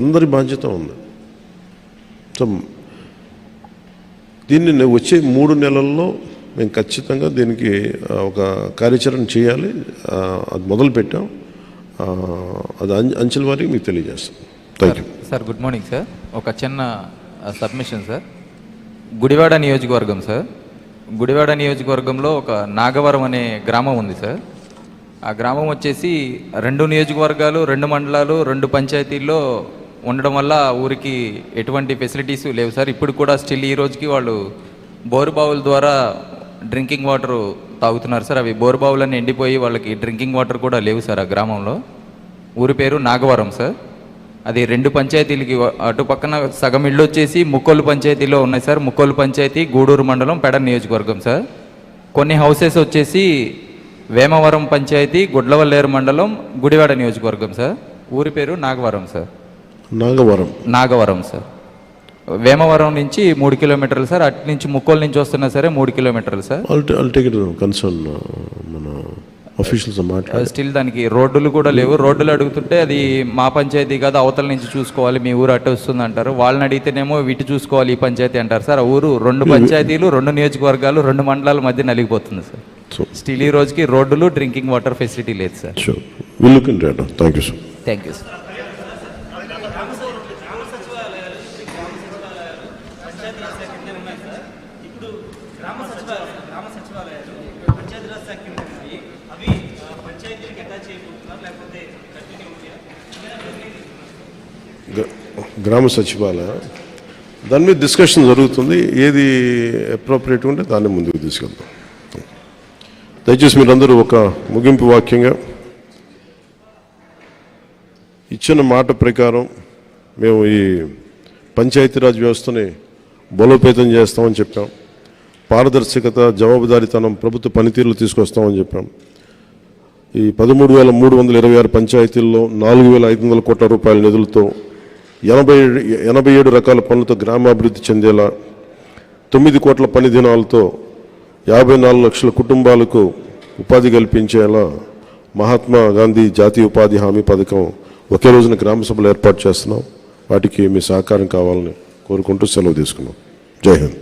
అందరి బాధ్యత ఉంది. సో దీన్ని వచ్చే 3 నెలల్లో మేము ఖచ్చితంగా దీనికి ఒక కార్యాచరణ చేయాలి. అది మొదలు పెట్టాం. అది అంచెల వారికి మీకు తెలియజేస్తాం. Thank you sir. Good morning sir. ఒక చిన్న సబ్మిషన్ సార్. గుడివాడ నియోజకవర్గం సార్. గుడివాడ నియోజకవర్గంలో ఒక నాగవరం అనే గ్రామం ఉంది సార్. ఆ గ్రామం వచ్చేసి 2 నియోజకవర్గాలు, 2 మండలాలు, 2 పంచాయతీల్లో ఉండడం వల్ల ఊరికి ఎటువంటి ఫెసిలిటీస్ లేవు సార్. ఇప్పుడు కూడా స్టిల్ ఈ రోజుకి వాళ్ళు బోరుబావుల ద్వారా డ్రింకింగ్ వాటర్ తాగుతున్నారు సార్. అవి బోరుబావులన్నీ ఎండిపోయి వాళ్ళకి డ్రింకింగ్ వాటర్ కూడా లేవు సార్. ఆ గ్రామంలో ఊరి పేరు నాగవరం సార్. అది 2 పంచాయతీలకి అటు పక్కన సగం ఇళ్ళు వచ్చేసి ముక్కోలు పంచాయతీలో ఉన్నాయి సార్. ముక్కోలు పంచాయతీ గూడూరు మండలం పెడ నియోజకవర్గం సార్. కొన్ని హౌసెస్ వచ్చేసి వేమవరం పంచాయతీ గుడ్లవల్లేరు మండలం గుడివాడ నియోజకవర్గం సార్. ఊరి పేరు నాగవరం సార్. నాగవరం సార్. వేమవరం నుంచి 3 కిలోమీటర్లు సార్. అటు నుంచి ముక్కోలు నుంచి వస్తున్నా సరే 3 కిలోమీటర్లు సార్. స్టిల్ దానికి రోడ్డులు కూడా లేవు. రోడ్డులు అడుగుతుంటే అది మా పంచాయతీ కాదు, అవతల నుంచి చూసుకోవాలి, మీ ఊరు అటు వస్తుంది అంటారు. వాళ్ళని అడిగితేనేమో వీటి చూసుకోవాలి, ఈ పంచాయతీ అంటారు సార్. ఆ ఊరు 2 పంచాయతీలు, 2 నియోజకవర్గాలు, 2 మండలాల మధ్య నలిగిపోతుంది సార్. స్టిల్ ఈ రోజుకి రోడ్డులు, డ్రింకింగ్ వాటర్ ఫెసిలిటీ లేదు సార్. Thank you sir. గ్రామ సచివాలయ దాని మీద డిస్కషన్ జరుగుతుంది. ఏది అప్రోప్రియేట్ ఉంటే దాన్ని ముందుకు తీసుకెళ్తాం. దయచేసి మీరందరూ ఒక ముగింపు వాక్యంగా ఇచ్చిన మాట ప్రకారం మేము ఈ పంచాయతీరాజ్ వ్యవస్థని బలోపేతం చేస్తామని చెప్పాం. పారదర్శకత, జవాబుదారీతనం, ప్రభుత్వ పనితీరులు తీసుకొస్తామని చెప్పాం. ఈ 13,326 పంచాయతీల్లో 4,500 కోట్ల రూపాయల నిధులతో 87 రకాల పనులతో గ్రామాభివృద్ధి చెందేలా 9 కోట్ల పని దినాలతో 54 లక్షల కుటుంబాలకు ఉపాధి కల్పించేలా మహాత్మా గాంధీ జాతీయ ఉపాధి హామీ పథకం ఒకే రోజున గ్రామ సభలు ఏర్పాటు చేస్తున్నాం. వాటికి మీ సహకారం కావాలని కోరుకుంటూ సెలవు తీసుకున్నాం. జై హింద్.